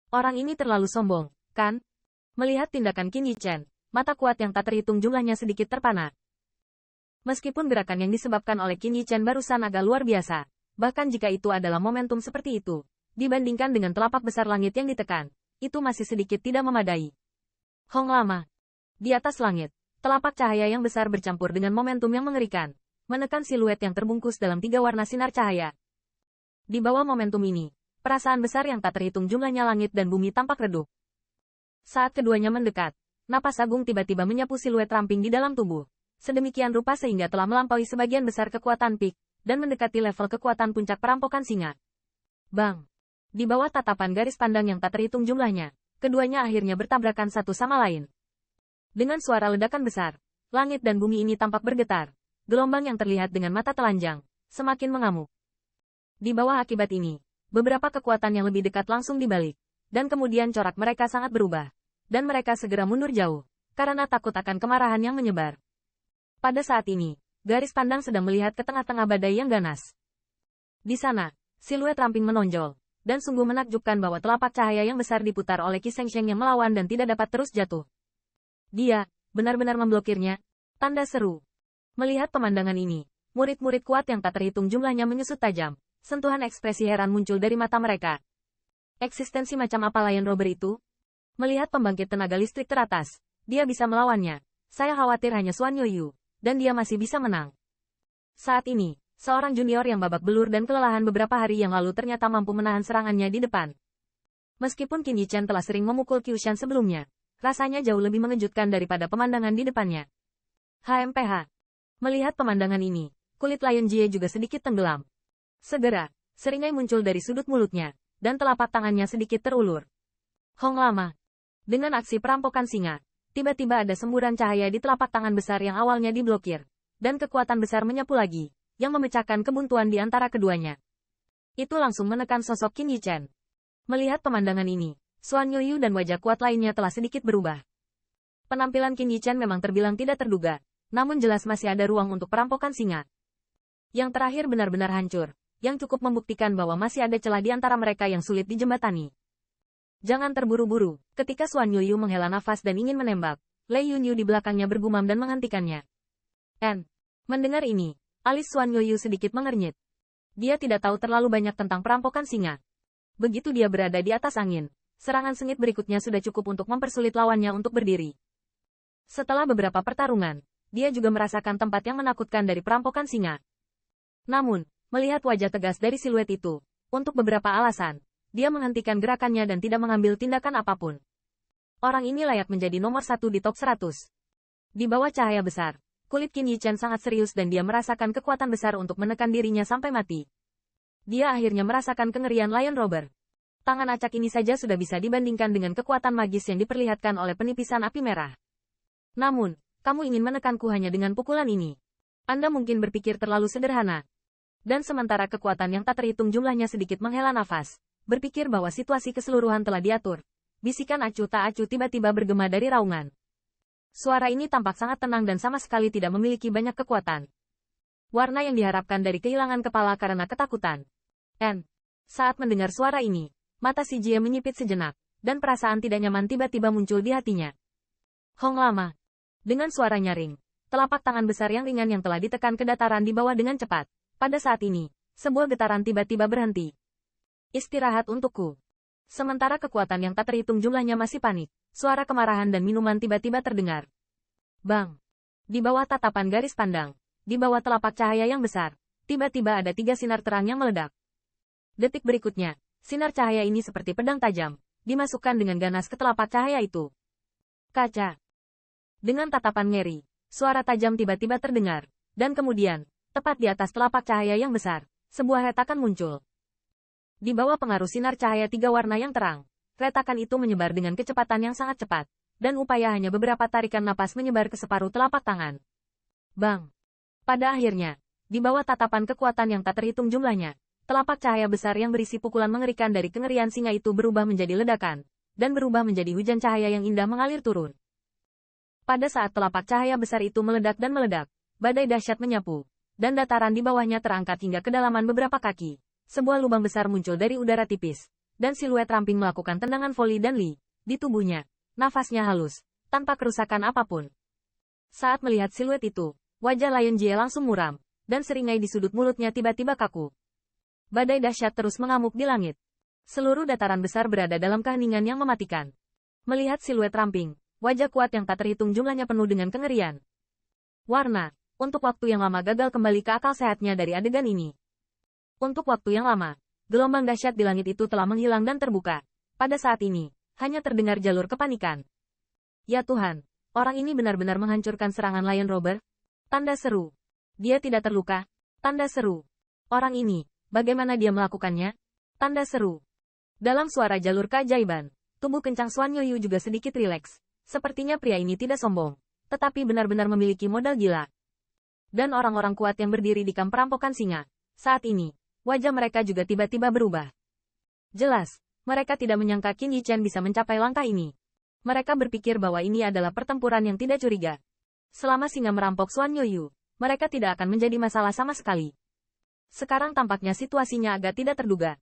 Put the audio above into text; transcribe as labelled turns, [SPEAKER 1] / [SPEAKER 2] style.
[SPEAKER 1] Orang ini terlalu sombong, kan? Melihat tindakan Qin Yichen, mata kuat yang tak terhitung jumlahnya sedikit terpana. Meskipun gerakan yang disebabkan oleh Qin Yichen barusan agak luar biasa, bahkan jika itu adalah momentum seperti itu, dibandingkan dengan telapak besar langit yang ditekan, itu masih sedikit tidak memadai. Hong Lama. Di atas langit, telapak cahaya yang besar bercampur dengan momentum yang mengerikan, menekan siluet yang terbungkus dalam 3 warna sinar cahaya. Di bawah momentum ini, perasaan besar yang tak terhitung jumlahnya langit dan bumi tampak redup. Saat keduanya mendekat, napas agung tiba-tiba menyapu siluet ramping di dalam tubuh, sedemikian rupa sehingga telah melampaui sebagian besar kekuatan Peak, dan mendekati level kekuatan puncak perampokan singa. Bang! Di bawah tatapan garis pandang yang tak terhitung jumlahnya, keduanya akhirnya bertabrakan satu sama lain. Dengan suara ledakan besar, langit dan bumi ini tampak bergetar, gelombang yang terlihat dengan mata telanjang, semakin mengamuk. Di bawah akibat ini, beberapa kekuatan yang lebih dekat langsung dibalik, dan kemudian corak mereka sangat berubah, dan mereka segera mundur jauh, karena takut akan kemarahan yang menyebar. Pada saat ini, garis pandang sedang melihat ke tengah-tengah badai yang ganas. Di sana, siluet ramping menonjol, dan sungguh menakjubkan bahwa telapak cahaya yang besar diputar oleh Qi Shengsheng yang melawan dan tidak dapat terus jatuh. Dia, benar-benar memblokirnya, tanda seru. Melihat pemandangan ini, murid-murid kuat yang tak terhitung jumlahnya menyusut tajam. Sentuhan ekspresi heran muncul dari mata mereka. Eksistensi macam apa Lion Rober itu? Melihat pembangkit tenaga listrik teratas, dia bisa melawannya. Saya khawatir hanya Xuan Yuyu, dan dia masih bisa menang. Saat ini, seorang junior yang babak belur dan kelelahan beberapa hari yang lalu ternyata mampu menahan serangannya di depan. Meskipun Qin Yichen telah sering memukul Qiu Shan sebelumnya, rasanya jauh lebih mengejutkan daripada pemandangan di depannya. HMPH. Melihat pemandangan ini, kulit Lion Jie juga sedikit tenggelam. Segera, seringai muncul dari sudut mulutnya, dan telapak tangannya sedikit terulur. Hong Lama. Dengan aksi perampokan singa, tiba-tiba ada semburan cahaya di telapak tangan besar yang awalnya diblokir, dan kekuatan besar menyapu lagi, yang memecahkan kebuntuan di antara keduanya. Itu langsung menekan sosok Qin Yichen. Melihat pemandangan ini, Xuan Yuyu dan wajah kuat lainnya telah sedikit berubah. Penampilan Qin Yichen memang terbilang tidak terduga, namun jelas masih ada ruang untuk perampokan singa. Yang terakhir benar-benar hancur, yang cukup membuktikan bahwa masih ada celah di antara mereka yang sulit dijembatani. Jangan terburu-buru, ketika Xuan Yuyu menghela nafas dan ingin menembak, Lei Yunyu di belakangnya bergumam dan menghentikannya. Mendengar ini, alis Xuan Yuyu sedikit mengernyit. Dia tidak tahu terlalu banyak tentang perampokan singa. Begitu dia berada di atas angin, serangan sengit berikutnya sudah cukup untuk mempersulit lawannya untuk berdiri. Setelah beberapa pertarungan, dia juga merasakan tempat yang menakutkan dari perampokan singa. Namun, melihat wajah tegas dari siluet itu, untuk beberapa alasan, dia menghentikan gerakannya dan tidak mengambil tindakan apapun. Orang ini layak menjadi nomor 1 di top 100. Di bawah cahaya besar, kulit Qin Yichen sangat serius dan dia merasakan kekuatan besar untuk menekan dirinya sampai mati. Dia akhirnya merasakan kengerian Lion Rober. Tangan acak ini saja sudah bisa dibandingkan dengan kekuatan magis yang diperlihatkan oleh penipisan api merah. Namun, kamu ingin menekanku hanya dengan pukulan ini. Anda mungkin berpikir terlalu sederhana. Dan sementara kekuatan yang tak terhitung jumlahnya sedikit menghela nafas, berpikir bahwa situasi keseluruhan telah diatur. Bisikan acuh tak acuh tiba-tiba bergema dari raungan. Suara ini tampak sangat tenang dan sama sekali tidak memiliki banyak kekuatan. Warna yang diharapkan dari kehilangan kepala karena ketakutan. Saat mendengar suara ini, mata si Jie menyipit sejenak, dan perasaan tidak nyaman tiba-tiba muncul di hatinya. Hong Lama. Dengan suara nyaring, telapak tangan besar yang ringan yang telah ditekan ke dataran di bawah dengan cepat. Pada saat ini, sebuah getaran tiba-tiba berhenti. Istirahat untukku. Sementara kekuatan yang tak terhitung jumlahnya masih panik, suara kemarahan dan minuman tiba-tiba terdengar. Bang! Di bawah tatapan garis pandang, di bawah telapak cahaya yang besar, tiba-tiba ada 3 sinar terang yang meledak. Detik berikutnya, sinar cahaya ini seperti pedang tajam, dimasukkan dengan ganas ke telapak cahaya itu. Kaca! Dengan tatapan ngeri, suara tajam tiba-tiba terdengar, dan kemudian, tepat di atas telapak cahaya yang besar, sebuah retakan muncul. Di bawah pengaruh sinar cahaya 3 warna yang terang, retakan itu menyebar dengan kecepatan yang sangat cepat, dan upaya hanya beberapa tarikan napas menyebar ke separuh telapak tangan. Bang! Pada akhirnya, di bawah tatapan kekuatan yang tak terhitung jumlahnya, telapak cahaya besar yang berisi pukulan mengerikan dari kengerian singa itu berubah menjadi ledakan, dan berubah menjadi hujan cahaya yang indah mengalir turun. Pada saat telapak cahaya besar itu meledak dan meledak, badai dahsyat menyapu, dan dataran di bawahnya terangkat hingga kedalaman beberapa kaki. Sebuah lubang besar muncul dari udara tipis, dan siluet ramping melakukan tendangan voli dan li di tubuhnya. Nafasnya halus, tanpa kerusakan apapun. Saat melihat siluet itu, wajah Lion Jie langsung muram, dan seringai di sudut mulutnya tiba-tiba kaku. Badai dahsyat terus mengamuk di langit. Seluruh dataran besar berada dalam keheningan yang mematikan. Melihat siluet ramping, wajah kuat yang tak terhitung jumlahnya penuh dengan kengerian. Warna, untuk waktu yang lama gagal kembali ke akal sehatnya dari adegan ini. Untuk waktu yang lama, gelombang dahsyat di langit itu telah menghilang dan terbuka. Pada saat ini, hanya terdengar jalur kepanikan. Ya Tuhan, orang ini benar-benar menghancurkan serangan Lion Rober. Tanda seru. Dia tidak terluka. Tanda seru. Orang ini, bagaimana dia melakukannya? Tanda seru. Dalam suara jalur keajaiban, tubuh kencang Xuan Yuyu juga sedikit rileks. Sepertinya pria ini tidak sombong, tetapi benar-benar memiliki modal gila. Dan orang-orang kuat yang berdiri di kamp perampokan singa. Saat ini, wajah mereka juga tiba-tiba berubah. Jelas, mereka tidak menyangka Qin Yichen bisa mencapai langkah ini. Mereka berpikir bahwa ini adalah pertempuran yang tidak curiga. Selama singa merampok Xuan Yuyu, mereka tidak akan menjadi masalah sama sekali. Sekarang tampaknya situasinya agak tidak terduga.